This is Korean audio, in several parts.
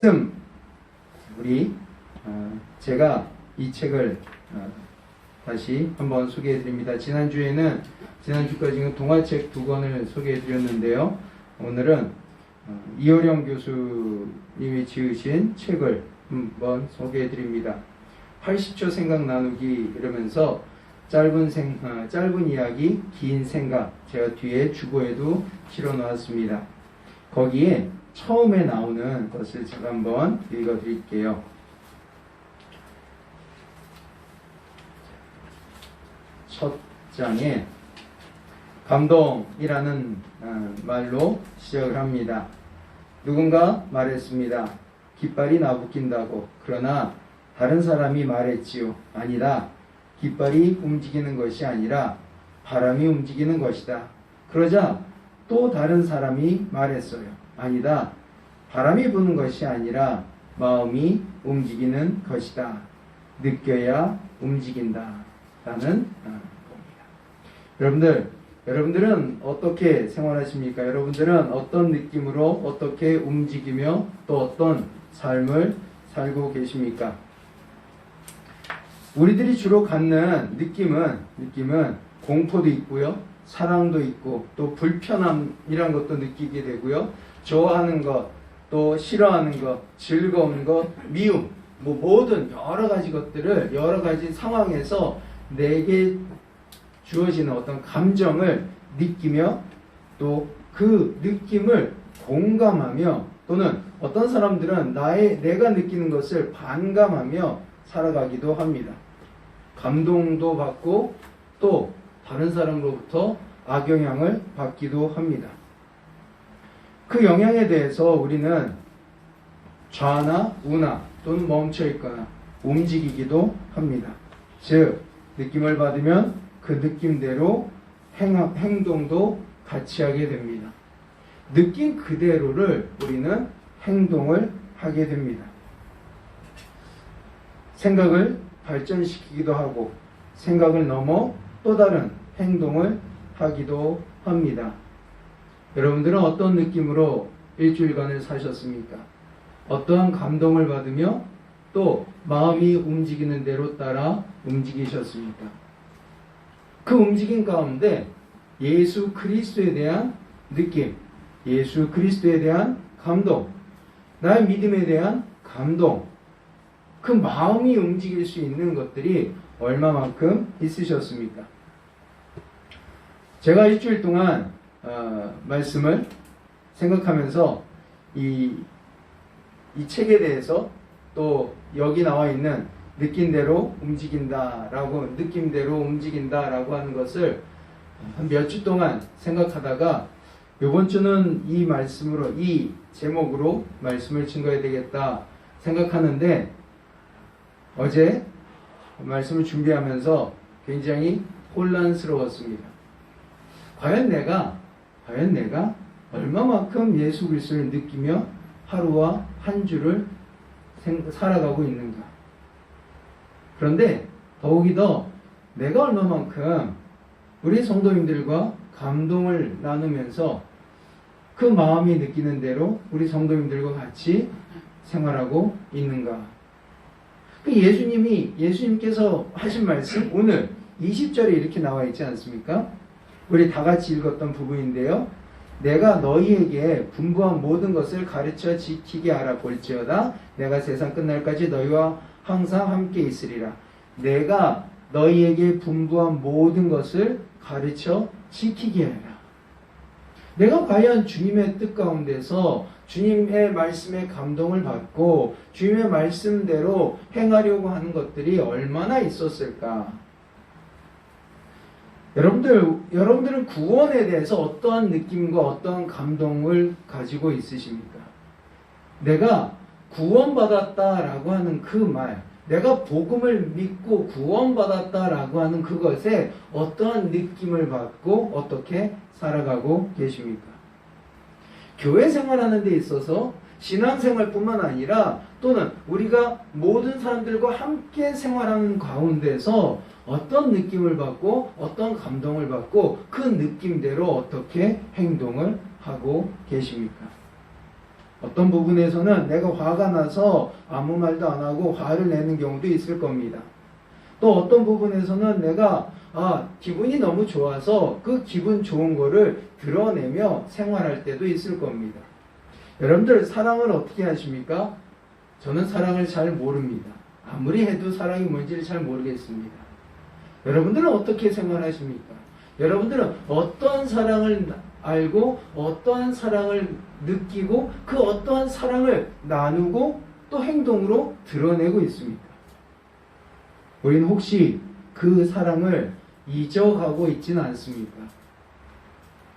말씀 제가 이 책을 다시 한번 소개해 드립니다. 지난주까지는 동화책 2권을 소개해 드렸는데요. 오늘은 이호령 교수님이 지으신 책을 한번 소개해 드립니다. 80초 생각 나누기 이러면서 짧은 이야기, 긴 생각, 제가 뒤에 주보에도 실어 놓았습니다. 거기에 처음에 나오는 것을 제가 한번 읽어 드릴게요. 첫 장에 감동이라는 말로 시작을 합니다. 누군가 말했습니다. 깃발이 나부낀다고. 그러나 다른 사람이 말했지요. 아니다. 깃발이 움직이는 것이 아니라 바람이 움직이는 것이다. 그러자 또 다른 사람이 말했어요. 아니다. 바람이 부는 것이 아니라 마음이 움직이는 것이다. 느껴야 움직인다. 라는 겁니다. 여러분들은 어떻게 생활하십니까? 여러분들은 어떤 느낌으로 어떻게 움직이며 또 어떤 삶을 살고 계십니까? 우리들이 주로 갖는 느낌은 공포도 있고요. 사랑도 있고 또 불편함이란 것도 느끼게 되고요. 좋아하는 것, 또 싫어하는 것, 즐거운 것, 미움, 모든 여러 가지 것들을 여러 가지 상황에서 내게 주어지는 어떤 감정을 느끼며 또 그 느낌을 공감하며 또는 어떤 사람들은 내가 느끼는 것을 반감하며 살아가기도 합니다. 감동도 받고 또 다른 사람으로부터 악영향을 받기도 합니다. 그 영향에 대해서 우리는 좌나 우나 또는 멈춰있거나 움직이기도 합니다. 즉 느낌을 받으면 그 느낌대로 행동도 같이 하게 됩니다. 느낌 그대로를 우리는 행동을 하게 됩니다. 생각을 발전시키기도 하고 생각을 넘어 또 다른 행동을 하기도 합니다. 여러분들은 어떤 느낌으로 일주일간을 사셨습니까? 어떠한 감동을 받으며 또 마음이 움직이는 대로 따라 움직이셨습니까? 그 움직임 가운데 예수 그리스도에 대한 느낌, 예수 그리스도에 대한 감동, 나의 믿음에 대한 감동, 그 마음이 움직일 수 있는 것들이 얼마만큼 있으셨습니까? 제가 일주일 동안 말씀을 생각하면서 이 책에 대해서 또 여기 나와 있는 느낌대로 움직인다라고 하는 것을 한 몇 주 동안 생각하다가 이번 주는 이 말씀으로 이 제목으로 말씀을 증거해야 되겠다 생각하는데 어제 말씀을 준비하면서 굉장히 혼란스러웠습니다. 과연 내가 얼마만큼 예수 그리스도를 느끼며 하루와 한 주를 살아가고 있는가? 그런데 더욱이 더 내가 얼마만큼 우리 성도님들과 감동을 나누면서 그 마음이 느끼는 대로 우리 성도님들과 같이 생활하고 있는가? 예수님께서 하신 말씀 오늘 20절에 이렇게 나와 있지 않습니까? 우리 다 같이 읽었던 부분인데요. 내가 너희에게 분부한 모든 것을 가르쳐 지키게 하라 볼지어다. 내가 세상 끝날까지 너희와 항상 함께 있으리라. 내가 너희에게 분부한 모든 것을 가르쳐 지키게 하라. 내가 과연 주님의 뜻 가운데서 주님의 말씀에 감동을 받고 주님의 말씀대로 행하려고 하는 것들이 얼마나 있었을까? 여러분들은 구원에 대해서 어떠한 느낌과 어떠한 감동을 가지고 있으십니까? 내가 구원받았다라고 하는 그 말, 내가 복음을 믿고 구원받았다라고 하는 그것에 어떠한 느낌을 받고 어떻게 살아가고 계십니까? 교회 생활하는 데 있어서 신앙생활뿐만 아니라 또는 우리가 모든 사람들과 함께 생활하는 가운데서 어떤 느낌을 받고 어떤 감동을 받고 그 느낌대로 어떻게 행동을 하고 계십니까? 어떤 부분에서는 내가 화가 나서 아무 말도 안 하고 화를 내는 경우도 있을 겁니다. 또 어떤 부분에서는 내가 기분이 너무 좋아서 그 기분 좋은 거를 드러내며 생활할 때도 있을 겁니다. 여러분들 사랑을 어떻게 하십니까? 저는 사랑을 잘 모릅니다. 아무리 해도 사랑이 뭔지를 잘 모르겠습니다. 여러분들은 어떻게 생활하십니까? 여러분들은 어떠한 사랑을 알고 어떠한 사랑을 느끼고 그 어떠한 사랑을 나누고 또 행동으로 드러내고 있습니까? 우리는 혹시 그 사랑을 잊어가고 있지는 않습니까?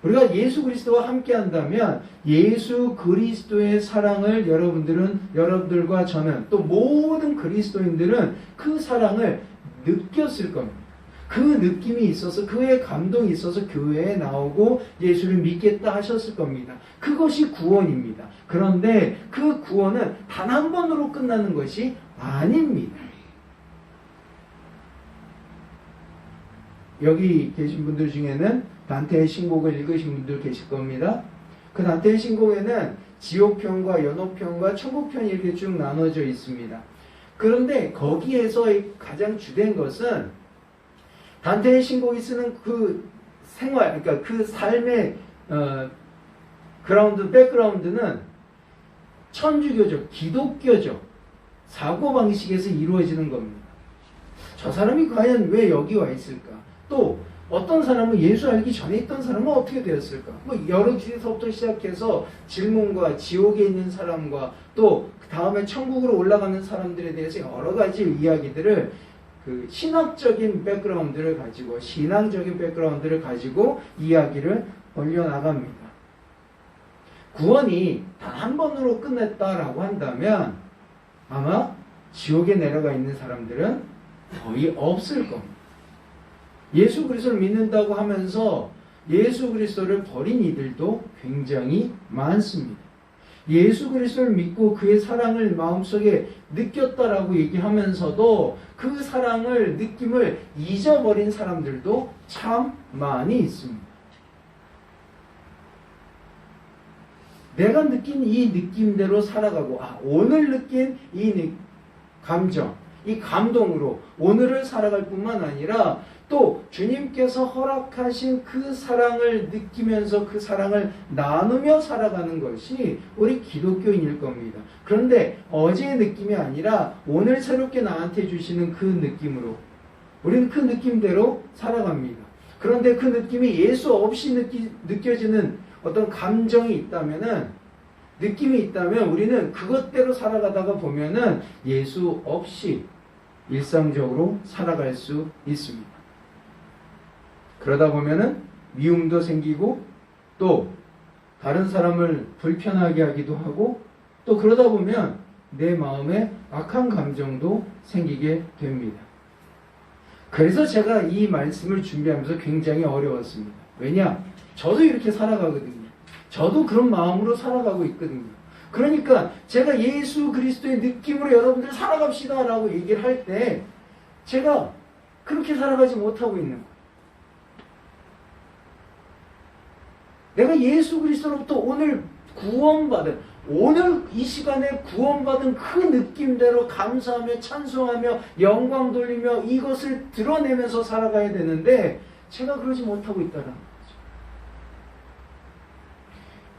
우리가 예수 그리스도와 함께 한다면 예수 그리스도의 사랑을 여러분들과 저는 또 모든 그리스도인들은 그 사랑을 느꼈을 겁니다. 그 느낌이 있어서 그의 감동이 있어서 교회에 나오고 예수를 믿겠다 하셨을 겁니다. 그것이 구원입니다. 그런데 그 구원은 단 한 번으로 끝나는 것이 아닙니다. 여기 계신 분들 중에는 단테의 신곡을 읽으신 분들 계실 겁니다. 그 단테의 신곡에는 지옥편과 연옥편과 천국편이 이렇게 쭉 나눠져 있습니다. 그런데 거기에서 가장 주된 것은 단테의 신곡이 쓰는 그 생활, 그러니까 그 삶의 백그라운드는 천주교적, 기독교적 사고방식에서 이루어지는 겁니다. 저 사람이 과연 왜 여기 와 있을까? 또 어떤 사람은 예수 알기 전에 있던 사람은 어떻게 되었을까? 여러 주에서부터 시작해서 질문과 지옥에 있는 사람과 또 그 다음에 천국으로 올라가는 사람들에 대해서 여러 가지 이야기들을 그 신학적인 백그라운드를 가지고 신앙적인 백그라운드를 가지고 이야기를 벌려나갑니다. 구원이 단 한 번으로 끝냈다라고 한다면 아마 지옥에 내려가 있는 사람들은 거의 없을 겁니다. 예수 그리스도를 믿는다고 하면서 예수 그리스도를 버린 이들도 굉장히 많습니다. 예수 그리스도를 믿고 그의 사랑을 마음속에 느꼈다라고 얘기하면서도 그 사랑을 느낌을 잊어버린 사람들도 참 많이 있습니다. 내가 느낀 이 느낌대로 살아가고 오늘 느낀 이 감정, 이 감동으로 오늘을 살아갈 뿐만 아니라 또 주님께서 허락하신 그 사랑을 느끼면서 그 사랑을 나누며 살아가는 것이 우리 기독교인일 겁니다. 그런데 어제의 느낌이 아니라 오늘 새롭게 나한테 주시는 그 느낌으로 우리는 그 느낌대로 살아갑니다. 그런데 그 느낌이 예수 없이 느껴지는 어떤 감정이 느낌이 있다면 우리는 그것대로 살아가다가 보면은 예수 없이 일상적으로 살아갈 수 있습니다. 그러다 보면은 미움도 생기고 또 다른 사람을 불편하게 하기도 하고 또 그러다 보면 내 마음에 악한 감정도 생기게 됩니다. 그래서 제가 이 말씀을 준비하면서 굉장히 어려웠습니다. 왜냐? 저도 이렇게 살아가거든요. 저도 그런 마음으로 살아가고 있거든요. 그러니까 제가 예수 그리스도의 느낌으로 여러분들 살아갑시다 라고 얘기를 할 때 제가 그렇게 살아가지 못하고 있는 거예요. 내가 예수 그리스도로부터 오늘 이 시간에 구원받은 그 느낌대로 감사하며 찬송하며 영광 돌리며 이것을 드러내면서 살아가야 되는데 제가 그러지 못하고 있다는 거죠.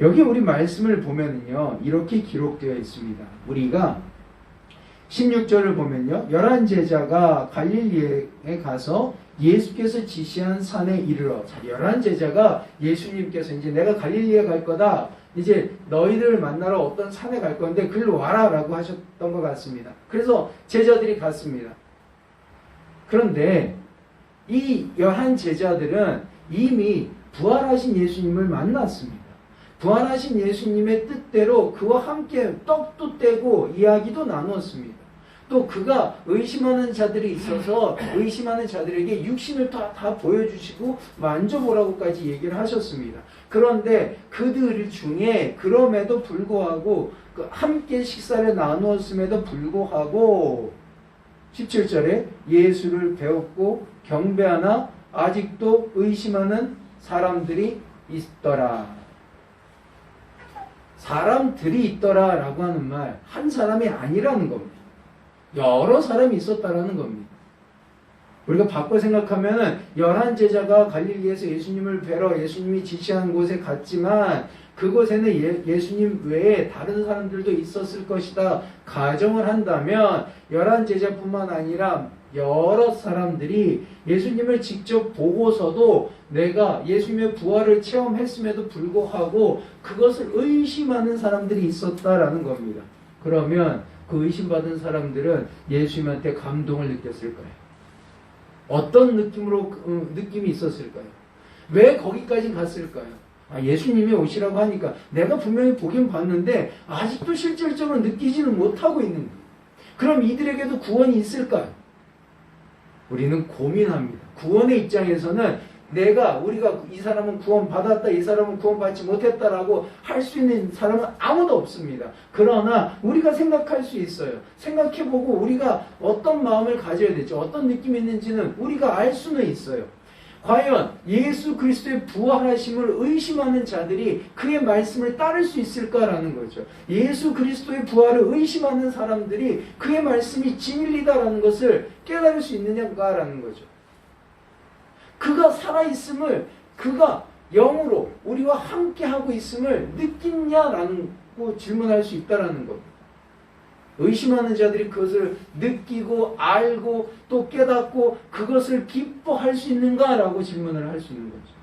여기 우리 말씀을 보면요 이렇게 기록되어 있습니다. 우리가 16절을 보면요 11제자가 갈릴리에 가서 예수께서 지시한 산에 이르러 11제자가 예수님께서 이제 내가 갈릴리에 갈 거다 이제 너희를 만나러 어떤 산에 갈 건데 글로 와라 라고 하셨던 것 같습니다. 그래서 제자들이 갔습니다. 그런데 이 11제자들은 이미 부활하신 예수님을 만났습니다. 부활하신 예수님의 뜻대로 그와 함께 떡도 떼고 이야기도 나누었습니다. 또 그가 의심하는 자들이 있어서 의심하는 자들에게 육신을 다 보여주시고 만져보라고까지 얘기를 하셨습니다. 그런데 그들 중에 그럼에도 불구하고 함께 식사를 나누었음에도 불구하고 17절에 예수를 배웠고 경배하나 아직도 의심하는 사람들이 있더라. 사람들이 있더라라고 하는 말, 한 사람이 아니라는 겁니다. 여러 사람이 있었다라는 겁니다. 우리가 바꿔 생각하면은 11제자가 갈릴리에서 예수님을 뵈러 예수님이 지시한 곳에 갔지만 그곳에는 예수님 외에 다른 사람들도 있었을 것이다 가정을 한다면 11제자뿐만 아니라 여러 사람들이 예수님을 직접 보고서도 내가 예수님의 부활을 체험했음에도 불구하고 그것을 의심하는 사람들이 있었다라는 겁니다. 그러면 그 의심받은 사람들은 예수님한테 감동을 느꼈을 거예요. 어떤 느낌이 있었을까요? 왜 거기까지 갔을까요? 예수님이 오시라고 하니까 내가 분명히 보긴 봤는데 아직도 실질적으로 느끼지는 못하고 있는 거예요. 그럼 이들에게도 구원이 있을까요? 우리는 고민합니다. 구원의 입장에서는 우리가 이 사람은 구원받았다, 이 사람은 구원받지 못했다라고 할 수 있는 사람은 아무도 없습니다. 그러나 우리가 생각할 수 있어요. 생각해보고 우리가 어떤 마음을 가져야 될지, 어떤 느낌이 있는지는 우리가 알 수는 있어요. 과연 예수 그리스도의 부활하심을 의심하는 자들이 그의 말씀을 따를 수 있을까라는 거죠. 예수 그리스도의 부활을 의심하는 사람들이 그의 말씀이 진리다라는 것을 깨달을 수 있느냐라는 거죠. 그가 살아있음을, 그가 영으로 우리와 함께하고 있음을 느끼냐라는 질문할 수 있다라는 겁니다. 의심하는 자들이 그것을 느끼고 알고 또 깨닫고 그것을 기뻐할 수 있는가라고 질문을 할 수 있는 거죠.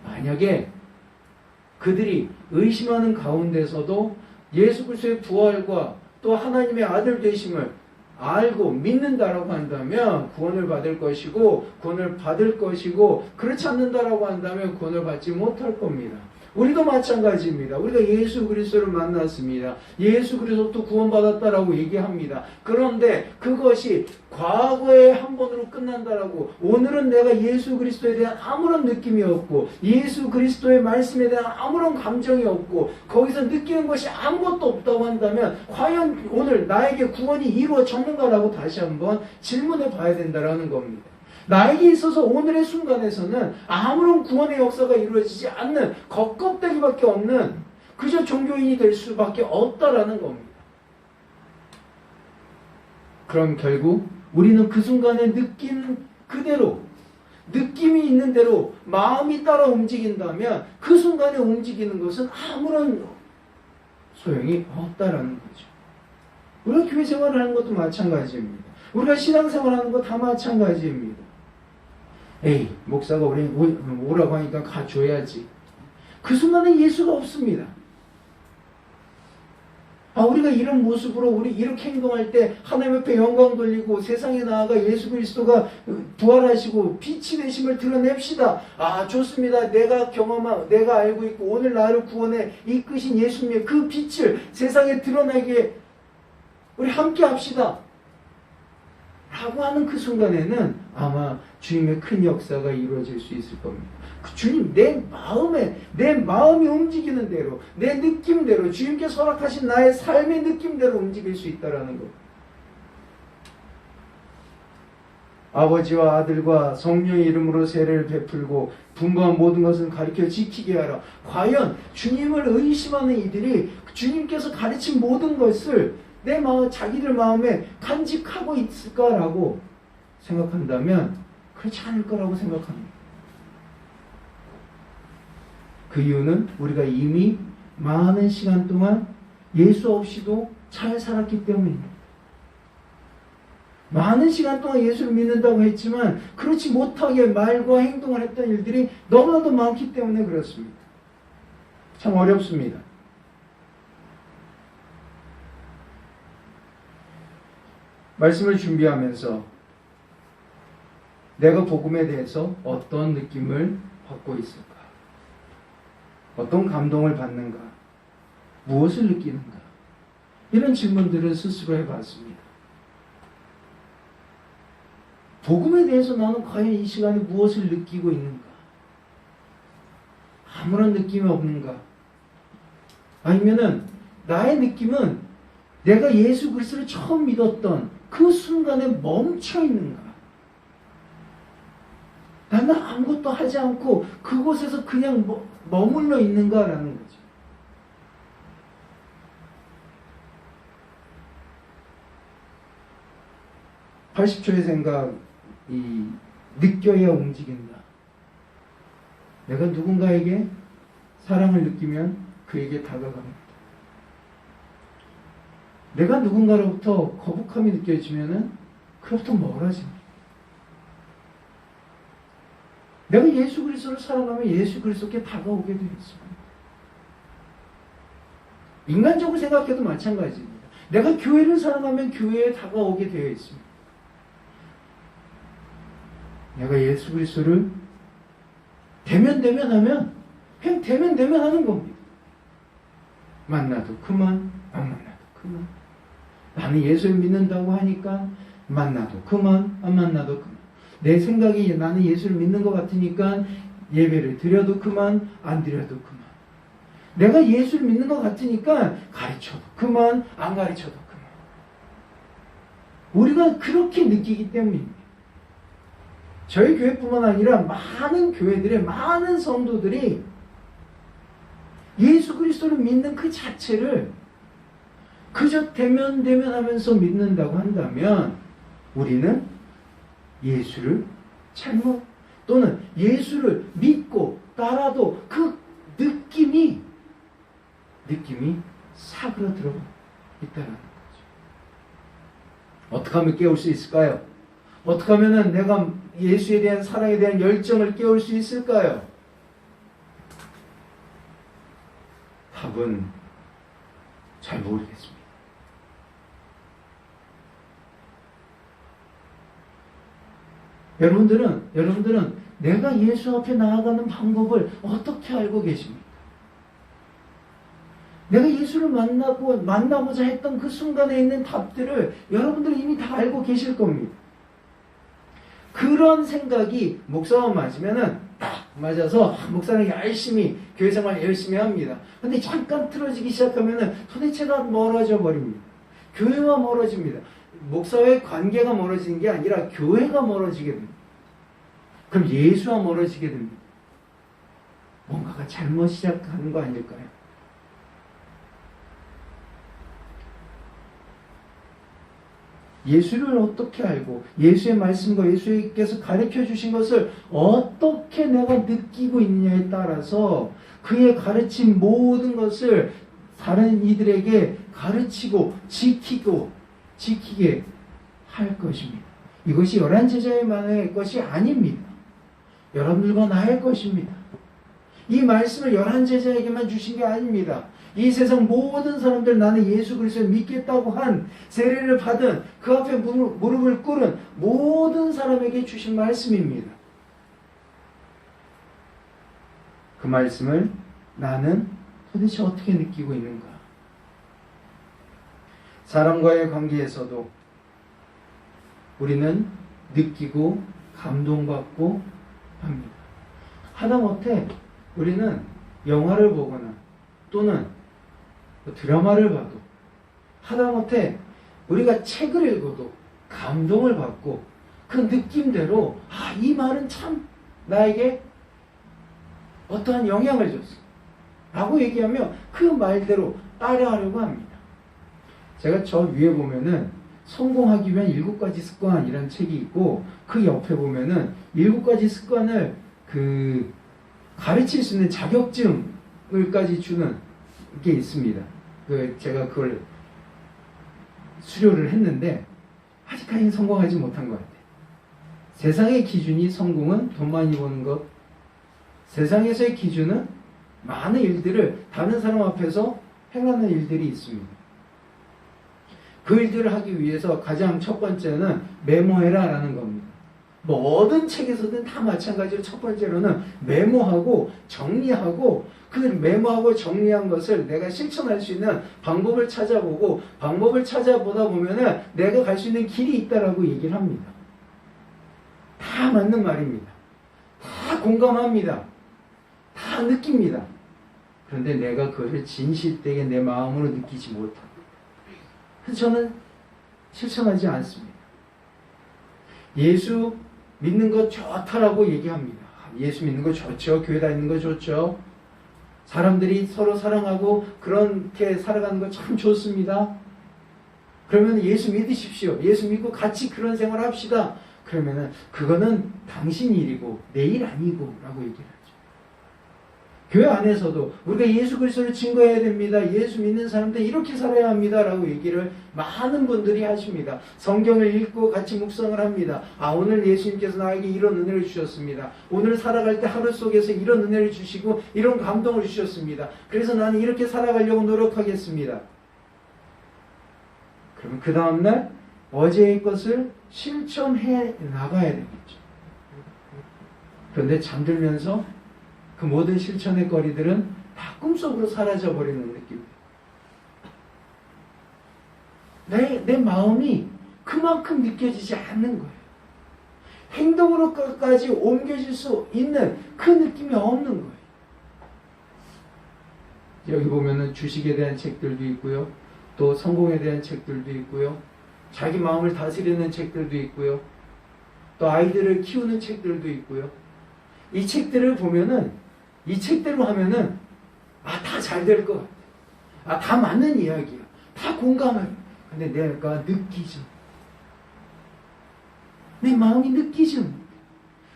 만약에 그들이 의심하는 가운데서도 예수 그리스도의 부활과 또 하나님의 아들 되심을 알고 믿는다라고 한다면 구원을 받을 것이고 구원을 받을 것이고 그렇지 않는다라고 한다면 구원을 받지 못할 겁니다. 우리도 마찬가지입니다. 우리가 예수 그리스도를 만났습니다. 예수 그리스도도 구원받았다라고 얘기합니다. 그런데 그것이 과거에 한 번으로 끝난다라고 오늘은 내가 예수 그리스도에 대한 아무런 느낌이 없고 예수 그리스도의 말씀에 대한 아무런 감정이 없고 거기서 느끼는 것이 아무것도 없다고 한다면 과연 오늘 나에게 구원이 이루어졌는가라고 다시 한번 질문해 봐야 된다라는 겁니다. 나에게 있어서 오늘의 순간에서는 아무런 구원의 역사가 이루어지지 않는 겉껍데기밖에 없는 그저 종교인이 될 수밖에 없다라는 겁니다. 그럼 결국 우리는 그 순간에 느낀 그대로 느낌이 있는 대로 마음이 따라 움직인다면 그 순간에 움직이는 것은 아무런 소용이 없다라는 거죠. 우리가 교회 생활을 하는 것도 마찬가지입니다. 우리가 신앙생활하는 것 다 마찬가지입니다. 에이, 목사가 우리 오라고 하니까 가줘야지. 그 순간에 예수가 없습니다. 우리가 이런 모습으로 우리 이렇게 행동할 때 하나님 앞에 영광 돌리고 세상에 나아가 예수 그리스도가 부활하시고 빛이 되심을 드러냅시다. 좋습니다. 내가 알고 있고 오늘 나를 구원해 이끄신 예수님의 그 빛을 세상에 드러나게 우리 함께 합시다. 라고 하는 그 순간에는 아마 주님의 큰 역사가 이루어질 수 있을 겁니다. 주님, 내 마음이 움직이는 대로, 내 느낌대로, 주님께서 허락하신 나의 삶의 느낌대로 움직일 수 있다라는 것. 아버지와 아들과 성령의 이름으로 세례를 베풀고 분부한 모든 것을 가르쳐 지키게 하라. 과연 주님을 의심하는 이들이 주님께서 가르친 모든 것을 자기들 마음에 간직하고 있을까라고 생각한다면 그렇지 않을 거라고 생각합니다. 그 이유는 우리가 이미 많은 시간 동안 예수 없이도 잘 살았기 때문입니다. 많은 시간 동안 예수를 믿는다고 했지만 그렇지 못하게 말과 행동을 했던 일들이 너무나도 많기 때문에 그렇습니다. 참 어렵습니다. 말씀을 준비하면서 내가 복음에 대해서 어떤 느낌을 받고 있을까? 어떤 감동을 받는가? 무엇을 느끼는가? 이런 질문들을 스스로 해봤습니다. 복음에 대해서 나는 과연 이 시간에 무엇을 느끼고 있는가? 아무런 느낌이 없는가? 아니면은 나의 느낌은 내가 예수 그리스도를 처음 믿었던 그 순간에 멈춰 있는가? 나는 아무것도 하지 않고 그곳에서 그냥 머물러 있는가라는 거죠. 80초의 생각이 느껴야 움직인다. 내가 누군가에게 사랑을 느끼면 그에게 다가갑니다. 내가 누군가로부터 거북함이 느껴지면은 그로부터 멀어집니다. 내가 예수 그리스도를 사랑하면 예수 그리스도께 다가오게 되어 있습니다. 인간적으로 생각해도 마찬가지입니다. 내가 교회를 사랑하면 교회에 다가오게 되어 있습니다. 내가 예수 그리스도를 대면하면 그냥 대면하는 겁니다. 만나도 그만, 안 만나도 그만. 나는 예수를 믿는다고 하니까 만나도 그만, 안 만나도 그만. 내 생각이 나는 예수를 믿는 것 같으니까 예배를 드려도 그만, 안 드려도 그만. 내가 예수를 믿는 것 같으니까 가르쳐도 그만, 안 가르쳐도 그만. 우리가 그렇게 느끼기 때문입니다. 저희 교회뿐만 아니라 많은 교회들의 많은 성도들이 예수 그리스도를 믿는 그 자체를 그저 대면하면서 믿는다고 한다면 우리는 예수를 잘못 또는 예수를 믿고 따라도 그 느낌이 사그러들어 있다는 거죠. 어떻게 하면 깨울 수 있을까요? 어떻게 하면 내가 예수에 대한 사랑에 대한 열정을 깨울 수 있을까요? 답은 잘 모르겠습니다. 여러분들은 내가 예수 앞에 나아가는 방법을 어떻게 알고 계십니까? 내가 예수를 만나고자 했던 그 순간에 있는 답들을 여러분들은 이미 다 알고 계실 겁니다. 그런 생각이 목사와 맞으면은 딱 맞아서 목사는 열심히 교회 생활 열심히 합니다. 근데 잠깐 틀어지기 시작하면은 도대체가 멀어져 버립니다. 교회와 멀어집니다. 목사와의 관계가 멀어지는 게 아니라 교회가 멀어지게 됩니다. 그럼 예수와 멀어지게 됩니다. 뭔가가 잘못 시작하는 거 아닐까요? 예수를 어떻게 알고 예수의 말씀과 예수께서 가르쳐 주신 것을 어떻게 내가 느끼고 있느냐에 따라서 그의 가르친 모든 것을 다른 이들에게 가르치고 지키게 할 것입니다. 이것이 11제자만의 것이 아닙니다. 여러분들과 나의 것입니다. 이 말씀을 11제자에게만 주신 게 아닙니다. 이 세상 모든 사람들 나는 예수 그리스도를 믿겠다고 한 세례를 받은 그 앞에 무릎을 꿇은 모든 사람에게 주신 말씀입니다. 그 말씀을 나는 도대체 어떻게 느끼고 있는가? 사람과의 관계에서도 우리는 느끼고 감동받고 합니다. 하다못해 우리는 영화를 보거나 또는 드라마를 봐도 하다못해 우리가 책을 읽어도 감동을 받고 그 느낌대로 이 말은 참 나에게 어떠한 영향을 줬어 라고 얘기하며 그 말대로 따라하려고 합니다. 제가 저 위에 보면은 성공하기 위한 7가지 습관이라는 책이 있고 그 옆에 보면은 7가지 습관을 가르칠 수 있는 자격증을까지 주는 게 있습니다. 제가 그걸 수료를 했는데 아직까지 성공하지 못한 것 같아요. 세상의 기준이 성공은 돈 많이 버는 것. 세상에서의 기준은 많은 일들을 다른 사람 앞에서 행하는 일들이 있습니다. 그 일들을 하기 위해서 가장 첫 번째는 메모해라 라는 겁니다. 모든 책에서든 다 마찬가지로 첫 번째로는 메모하고 정리하고 그 메모하고 정리한 것을 내가 실천할 수 있는 방법을 찾아보고 방법을 찾아보다 보면은 내가 갈 수 있는 길이 있다라고 얘기를 합니다. 다 맞는 말입니다. 다 공감합니다. 다 느낍니다. 그런데 내가 그것을 진실되게 내 마음으로 느끼지 못합니다. 그래서 저는 실천하지 않습니다. 예수 믿는 거 좋다라고 얘기합니다. 예수 믿는 거 좋죠. 교회 다니는 거 좋죠. 사람들이 서로 사랑하고 그렇게 살아가는 거 참 좋습니다. 그러면 예수 믿으십시오. 예수 믿고 같이 그런 생활 합시다. 그러면은 그거는 당신 일이고 내 일 아니고 라고 얘기를 하죠. 교회 안에서도 우리가 예수 그리스도를 증거해야 됩니다. 예수 믿는 사람들 이렇게 살아야 합니다. 라고 얘기를 많은 분들이 하십니다. 성경을 읽고 같이 묵상을 합니다. 아, 오늘 예수님께서 나에게 이런 은혜를 주셨습니다. 오늘 살아갈 때 하루 속에서 이런 은혜를 주시고 이런 감동을 주셨습니다. 그래서 나는 이렇게 살아가려고 노력하겠습니다. 그러면 그 다음날 어제의 것을 실천해 나가야 되겠죠. 그런데 잠들면서 그 모든 실천의 거리들은 다 꿈속으로 사라져버리는 느낌입니다. 내 마음이 그만큼 느껴지지 않는 거예요. 행동으로까지 옮겨질 수 있는 그 느낌이 없는 거예요. 여기 보면은 주식에 대한 책들도 있고요. 또 성공에 대한 책들도 있고요. 자기 마음을 다스리는 책들도 있고요. 또 아이들을 키우는 책들도 있고요. 이 책들을 보면은 이 책대로 하면은 다 잘 될 것 같아. 다 맞는 이야기야. 다 공감해. 근데 내가 느끼죠. 내 마음이 느끼죠.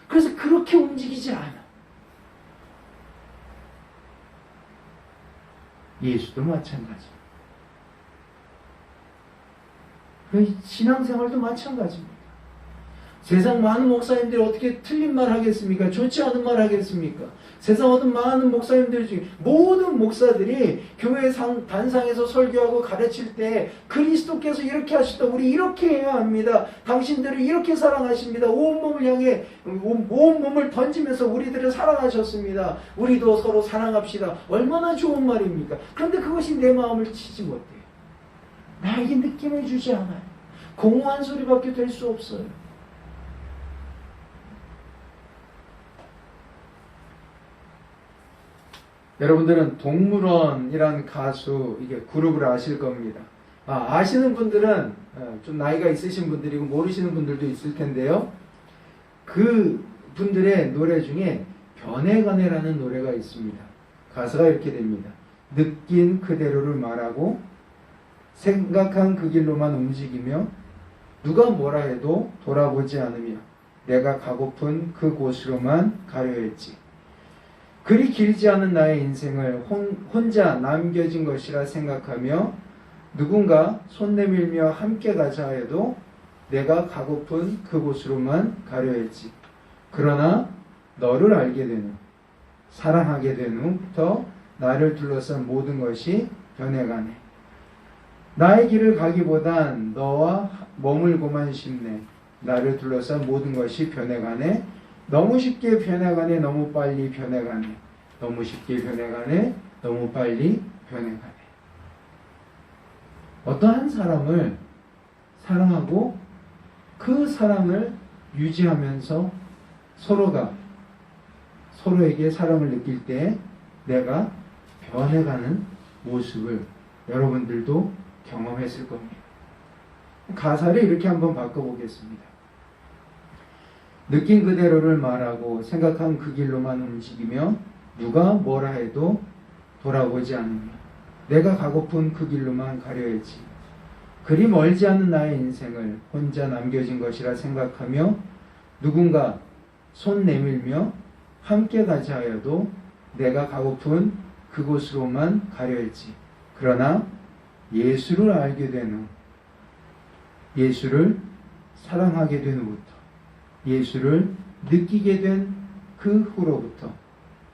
그래서 그렇게 움직이지 않아. 예수도 마찬가지. 신앙생활도 마찬가지입니다. 세상 많은 목사님들이 어떻게 틀린 말 하겠습니까? 좋지 않은 말 하겠습니까? 세상 어떤 많은 목사님들 중에 모든 목사들이 교회 단상에서 설교하고 가르칠 때 그리스도께서 이렇게 하셨다. 우리 이렇게 해야 합니다. 당신들을 이렇게 사랑하십니다. 온 몸을 향해 온 몸을 던지면서 우리들을 사랑하셨습니다. 우리도 서로 사랑합시다. 얼마나 좋은 말입니까? 그런데 그것이 내 마음을 치지 못해요. 나에게 느낌을 주지 않아요. 공허한 소리밖에 될 수 없어요. 여러분들은 동물원이라는 가수 이게 그룹을 아실 겁니다. 아시는 분들은 좀 나이가 있으신 분들이고 모르시는 분들도 있을 텐데요. 그 분들의 노래 중에 변해가네라는 노래가 있습니다. 가사가 이렇게 됩니다. 느낀 그대로를 말하고 생각한 그 길로만 움직이며 누가 뭐라 해도 돌아보지 않으며 내가 가고픈 그곳으로만 가려 했지. 그리 길지 않은 나의 인생을 혼자 남겨진 것이라 생각하며 누군가 손 내밀며 함께 가자 해도 내가 가고픈 그곳으로만 가려 했지. 그러나 너를 알게 된 후, 사랑하게 된 후부터 나를 둘러싼 모든 것이 변해가네. 나의 길을 가기보단 너와 머물고만 싶네. 나를 둘러싼 모든 것이 변해가네. 너무 쉽게 변해가네. 너무 빨리 변해가네. 너무 쉽게 변해가네. 너무 빨리 변해가네. 어떠한 사람을 사랑하고 그 사랑을 유지하면서 서로가 서로에게 사랑을 느낄 때 내가 변해가는 모습을 여러분들도 경험했을 겁니다. 가사를 이렇게 한번 바꿔보겠습니다. 느낀 그대로를 말하고 생각한 그 길로만 움직이며 누가 뭐라 해도 돌아보지 않으며 내가 가고픈 그 길로만 가려 했지. 그리 멀지 않은 나의 인생을 혼자 남겨진 것이라 생각하며 누군가 손 내밀며 함께 가자 하여도 내가 가고픈 그곳으로만 가려 했지. 그러나 예수를 알게 된 후, 예수를 사랑하게 된 후부터, 예수를 느끼게 된 그 후로부터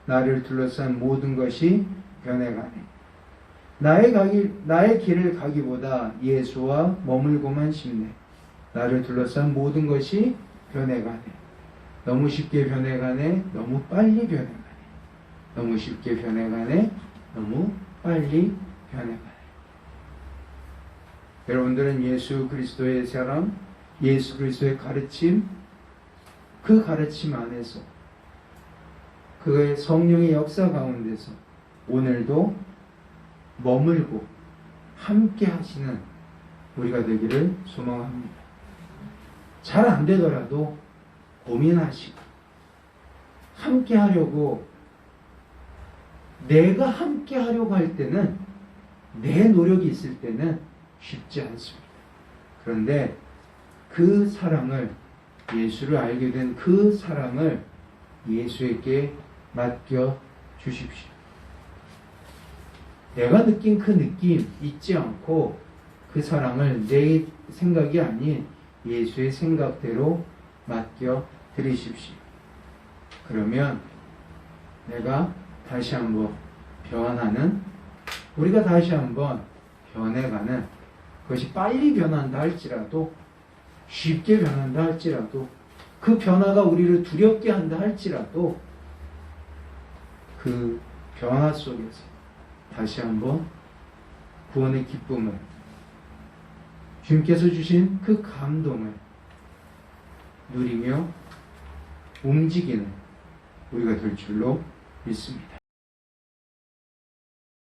나를 둘러싼 모든 것이 변해가네. 나의 길을 가기보다 예수와 머물고만 싶네. 나를 둘러싼 모든 것이 변해가네. 너무 쉽게 변해가네. 너무 빨리 변해가네. 너무 쉽게 변해가네. 너무 빨리 변해가네. 여러분들은 예수 그리스도의 사랑, 예수 그리스도의 가르침, 그 가르침 안에서 그의 성령의 역사 가운데서 오늘도 머물고 함께 하시는 우리가 되기를 소망합니다. 잘 안 되더라도 고민하시고 함께 하려고 내가 함께 하려고 할 때는 내 노력이 있을 때는 쉽지 않습니다. 그런데 그 사랑을, 예수를 알게 된 그 사랑을 예수에게 맡겨 주십시오. 내가 느낀 그 느낌 잊지 않고 그 사랑을 내 생각이 아닌 예수의 생각대로 맡겨 드리십시오. 그러면 내가 다시 한번 변하는, 우리가 다시 한번 변해가는, 그것이 빨리 변한다 할지라도, 쉽게 변한다 할지라도, 그 변화가 우리를 두렵게 한다 할지라도, 그 변화 속에서 다시 한번 구원의 기쁨을, 주님께서 주신 그 감동을 누리며 움직이는 우리가 될 줄로 믿습니다.